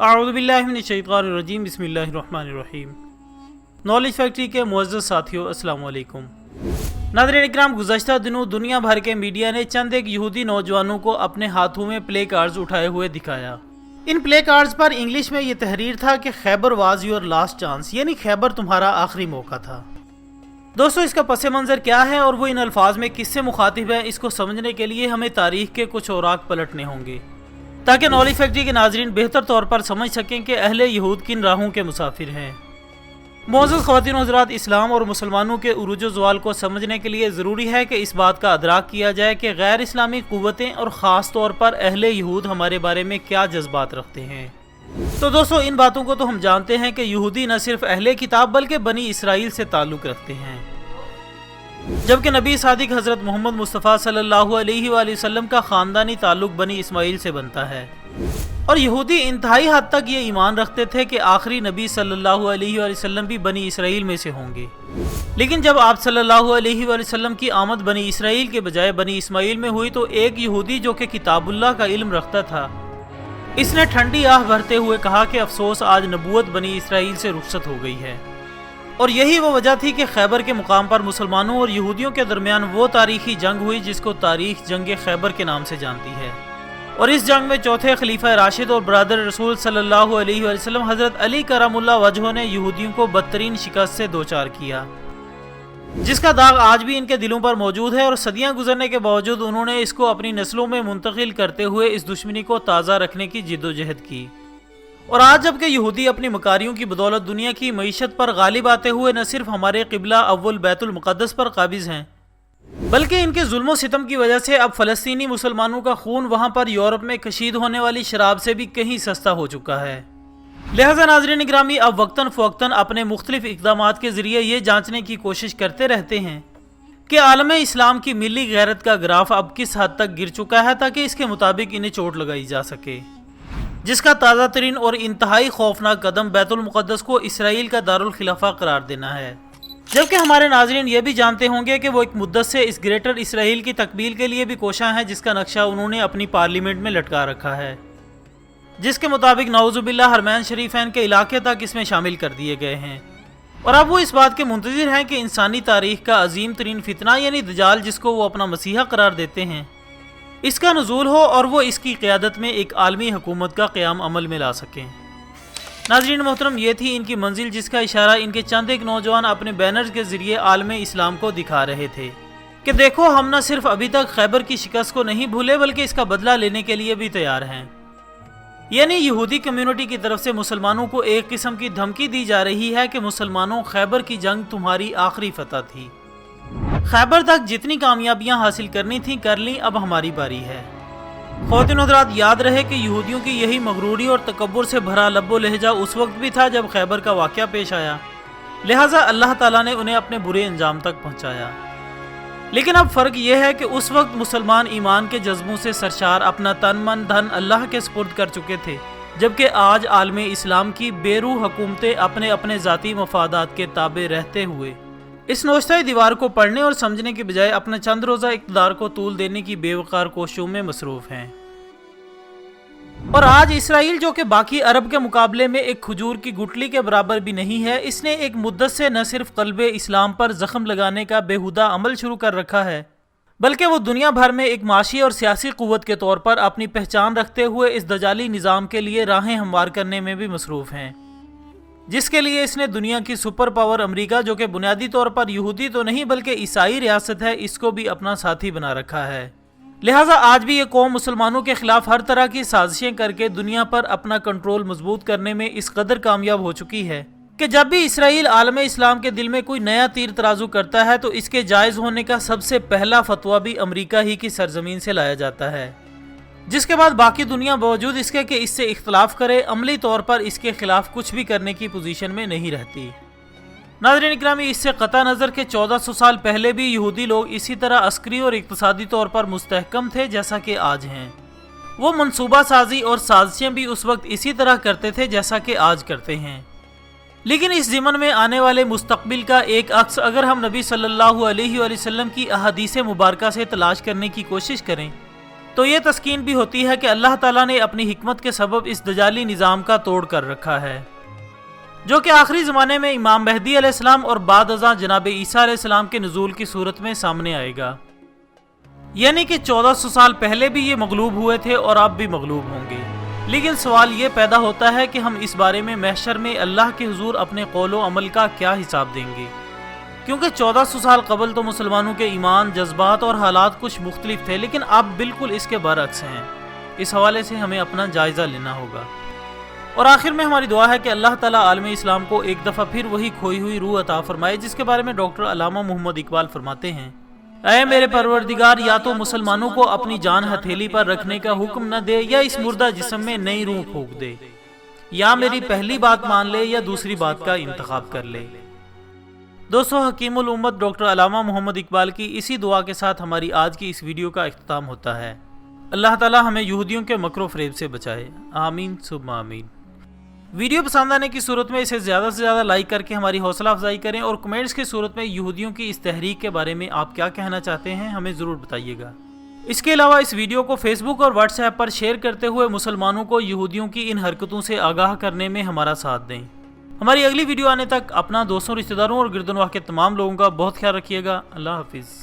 اعوذ باللہ من الشیطان الرجیم، بسم اللہ الرحمن الرحیم۔ نالج فیکٹری کے معزز ساتھیوں، السلام علیکم۔ ناظرین اکرام، گزشتہ دنوں دنیا بھر کے میڈیا نے چند ایک یہودی نوجوانوں کو اپنے ہاتھوں میں پلے کارڈز اٹھائے ہوئے دکھایا۔ ان پلے کارڈز پر انگلش میں یہ تحریر تھا کہ خیبر واز یور لاسٹ چانس، یعنی خیبر تمہارا آخری موقع تھا۔ دوستو، اس کا پس منظر کیا ہے اور وہ ان الفاظ میں کس سے مخاطب ہے، اس کو سمجھنے کے لیے ہمیں تاریخ کے کچھ اوراق پلٹنے ہوں گے تاکہ نالج فیکٹری کے ناظرین بہتر طور پر سمجھ سکیں کہ اہل یہود کن راہوں کے مسافر ہیں۔ معزز خواتین و حضرات، اسلام اور مسلمانوں کے عروج و زوال کو سمجھنے کے لیے ضروری ہے کہ اس بات کا ادراک کیا جائے کہ غیر اسلامی قوتیں اور خاص طور پر اہل یہود ہمارے بارے میں کیا جذبات رکھتے ہیں۔ تو دوستو، ان باتوں کو تو ہم جانتے ہیں کہ یہودی نہ صرف اہل کتاب بلکہ بنی اسرائیل سے تعلق رکھتے ہیں، جبکہ نبی صادق حضرت محمد مصطفیٰ صلی اللہ علیہ وآلہ وسلم کا خاندانی تعلق بنی اسماعیل سے بنتا ہے۔ اور یہودی انتہائی حد تک یہ ایمان رکھتے تھے کہ آخری نبی صلی اللہ علیہ وآلہ وسلم بھی بنی اسرائیل میں سے ہوں گے۔ لیکن جب آپ صلی اللہ علیہ وآلہ وسلم کی آمد بنی اسرائیل کے بجائے بنی اسماعیل میں ہوئی تو ایک یہودی جو کہ کتاب اللہ کا علم رکھتا تھا، اس نے ٹھنڈی آہ بھرتے ہوئے کہا کہ افسوس، آج نبوت بنی اسرائیل سے رخصت ہو گئی ہے۔ اور یہی وہ وجہ تھی کہ خیبر کے مقام پر مسلمانوں اور یہودیوں کے درمیان وہ تاریخی جنگ ہوئی جس کو تاریخ جنگ خیبر کے نام سے جانتی ہے۔ اور اس جنگ میں چوتھے خلیفہ راشد اور برادر رسول صلی اللہ علیہ وآلہ وسلم حضرت علی کرم اللہ وجہہ نے یہودیوں کو بدترین شکست سے دوچار کیا، جس کا داغ آج بھی ان کے دلوں پر موجود ہے، اور صدیاں گزرنے کے باوجود انہوں نے اس کو اپنی نسلوں میں منتقل کرتے ہوئے اس دشمنی کو تازہ رکھنے کی جدوجہد کی۔ اور آج جب کہ یہودی اپنی مکاریوں کی بدولت دنیا کی معیشت پر غالب آتے ہوئے نہ صرف ہمارے قبلہ اول بیت المقدس پر قابض ہیں، بلکہ ان کے ظلم و ستم کی وجہ سے اب فلسطینی مسلمانوں کا خون وہاں پر یورپ میں کشید ہونے والی شراب سے بھی کہیں سستا ہو چکا ہے۔ لہذا ناظرین گرامی، اب وقتاً فوقتاً اپنے مختلف اقدامات کے ذریعے یہ جانچنے کی کوشش کرتے رہتے ہیں کہ عالم اسلام کی ملی غیرت کا گراف اب کس حد تک گر چکا ہے، تاکہ اس کے مطابق انہیں چوٹ لگائی جا سکے، جس کا تازہ ترین اور انتہائی خوفناک قدم بیت المقدس کو اسرائیل کا دارالخلافہ قرار دینا ہے۔ جبکہ ہمارے ناظرین یہ بھی جانتے ہوں گے کہ وہ ایک مدت سے اس گریٹر اسرائیل کی تکمیل کے لیے بھی کوشاں ہیں، جس کا نقشہ انہوں نے اپنی پارلیمنٹ میں لٹکا رکھا ہے، جس کے مطابق نعوذ باللہ حرمین شریفین کے علاقے تک اس میں شامل کر دیے گئے ہیں۔ اور اب وہ اس بات کے منتظر ہیں کہ انسانی تاریخ کا عظیم ترین فتنہ یعنی دجال، جس کو وہ اپنا مسیحا قرار دیتے ہیں، اس کا نزول ہو اور وہ اس کی قیادت میں ایک عالمی حکومت کا قیام عمل میں لا سکیں۔ ناظرین محترم، یہ تھی ان کی منزل، جس کا اشارہ ان کے چند ایک نوجوان اپنے بینرز کے ذریعے عالم اسلام کو دکھا رہے تھے کہ دیکھو، ہم نہ صرف ابھی تک خیبر کی شکست کو نہیں بھولے بلکہ اس کا بدلہ لینے کے لیے بھی تیار ہیں۔ یعنی یہودی کمیونٹی کی طرف سے مسلمانوں کو ایک قسم کی دھمکی دی جا رہی ہے کہ مسلمانوں، خیبر کی جنگ تمہاری آخری فتح تھی، خیبر تک جتنی کامیابیاں حاصل کرنی تھیں کر لیں، اب ہماری باری ہے۔ خواتین و حضرات، یاد رہے کہ یہودیوں کی یہی مغروری اور تکبر سے بھرا لب و لہجہ اس وقت بھی تھا جب خیبر کا واقعہ پیش آیا، لہٰذا اللہ تعالیٰ نے انہیں اپنے برے انجام تک پہنچایا۔ لیکن اب فرق یہ ہے کہ اس وقت مسلمان ایمان کے جذبوں سے سرشار اپنا تن من دھن اللہ کے سپرد کر چکے تھے، جبکہ آج عالم اسلام کی بے روح حکومتیں اپنے اپنے ذاتی مفادات کے تابع رہتے ہوئے اس نوشتہ دیوار کو پڑھنے اور سمجھنے کے بجائے اپنا چند روزہ اقتدار کو طول دینے کی بے وقار کوششوں میں مصروف ہیں۔ اور آج اسرائیل، جو کہ باقی عرب کے مقابلے میں ایک کھجور کی گٹلی کے برابر بھی نہیں ہے، اس نے ایک مدت سے نہ صرف قلب اسلام پر زخم لگانے کا بےہودہ عمل شروع کر رکھا ہے، بلکہ وہ دنیا بھر میں ایک معاشی اور سیاسی قوت کے طور پر اپنی پہچان رکھتے ہوئے اس دجالی نظام کے لیے راہیں ہموار کرنے میں بھی مصروف ہیں، جس کے لیے اس نے دنیا کی سپر پاور امریکہ، جو کہ بنیادی طور پر یہودی تو نہیں بلکہ عیسائی ریاست ہے، اس کو بھی اپنا ساتھی بنا رکھا ہے۔ لہٰذا آج بھی یہ قوم مسلمانوں کے خلاف ہر طرح کی سازشیں کر کے دنیا پر اپنا کنٹرول مضبوط کرنے میں اس قدر کامیاب ہو چکی ہے کہ جب بھی اسرائیل عالم اسلام کے دل میں کوئی نیا تیر ترازو کرتا ہے تو اس کے جائز ہونے کا سب سے پہلا فتویٰ بھی امریکہ ہی کی سرزمین سے لایا جاتا ہے، جس کے بعد باقی دنیا باوجود اس کے کہ اس سے اختلاف کرے، عملی طور پر اس کے خلاف کچھ بھی کرنے کی پوزیشن میں نہیں رہتی۔ ناظرین اکرامی، اس سے قطع نظر کہ 1400 سال پہلے بھی یہودی لوگ اسی طرح عسکری اور اقتصادی طور پر مستحکم تھے جیسا کہ آج ہیں، وہ منصوبہ سازی اور سازشیں بھی اس وقت اسی طرح کرتے تھے جیسا کہ آج کرتے ہیں۔ لیکن اس ضمن میں آنے والے مستقبل کا ایک عکس اگر ہم نبی صلی اللہ علیہ وآلہ وسلم کی احادیث مبارکہ سے تلاش کرنے کی کوشش کریں تو یہ تسکین بھی ہوتی ہے کہ اللہ تعالیٰ نے اپنی حکمت کے سبب اس دجالی نظام کا توڑ کر رکھا ہے، جو کہ آخری زمانے میں امام مہدی علیہ السلام اور بعد ازاں جناب عیسیٰ علیہ السلام کے نزول کی صورت میں سامنے آئے گا۔ یعنی کہ 1400 سال پہلے بھی یہ مغلوب ہوئے تھے اور اب بھی مغلوب ہوں گے۔ لیکن سوال یہ پیدا ہوتا ہے کہ ہم اس بارے میں محشر میں اللہ کے حضور اپنے قول و عمل کا کیا حساب دیں گے، کیونکہ 1400 سال قبل تو مسلمانوں کے ایمان، جذبات اور حالات کچھ مختلف تھے، لیکن اب بالکل اس کے برعکس ہیں۔ اس حوالے سے ہمیں اپنا جائزہ لینا ہوگا۔ اور آخر میں ہماری دعا ہے کہ اللہ تعالیٰ عالم اسلام کو ایک دفعہ پھر وہی کھوئی ہوئی روح عطا فرمائے، جس کے بارے میں ڈاکٹر علامہ محمد اقبال فرماتے ہیں، اے میرے پروردگار، یا تو مسلمانوں کو اپنی جان ہتھیلی پر رکھنے کا حکم نہ دے، یا اس مردہ جسم میں نئی روح پھونک دے، یا میری پہلی بات مان لے یا دوسری بات کا انتخاب کر لے۔ دوستو، حکیم الامت ڈاکٹر علامہ محمد اقبال کی اسی دعا کے ساتھ ہماری آج کی اس ویڈیو کا اختتام ہوتا ہے۔ اللہ تعالیٰ ہمیں یہودیوں کے مکر و فریب سے بچائے، آمین ثم آمین۔ ویڈیو پسند آنے کی صورت میں اسے زیادہ سے زیادہ لائک کر کے ہماری حوصلہ افزائی کریں، اور کمنٹس کی صورت میں یہودیوں کی اس تحریک کے بارے میں آپ کیا کہنا چاہتے ہیں ہمیں ضرور بتائیے گا۔ اس کے علاوہ اس ویڈیو کو فیس بک اور واٹس ایپ پر شیئر کرتے ہوئے مسلمانوں کو یہودیوں کی ان حرکتوں سے آگاہ کرنے میں ہمارا ساتھ دیں۔ ہماری اگلی ویڈیو آنے تک اپنا، دوستوں، رشتہ داروں اور گردنواح کے تمام لوگوں کا بہت خیال رکھیے گا۔ اللہ حافظ۔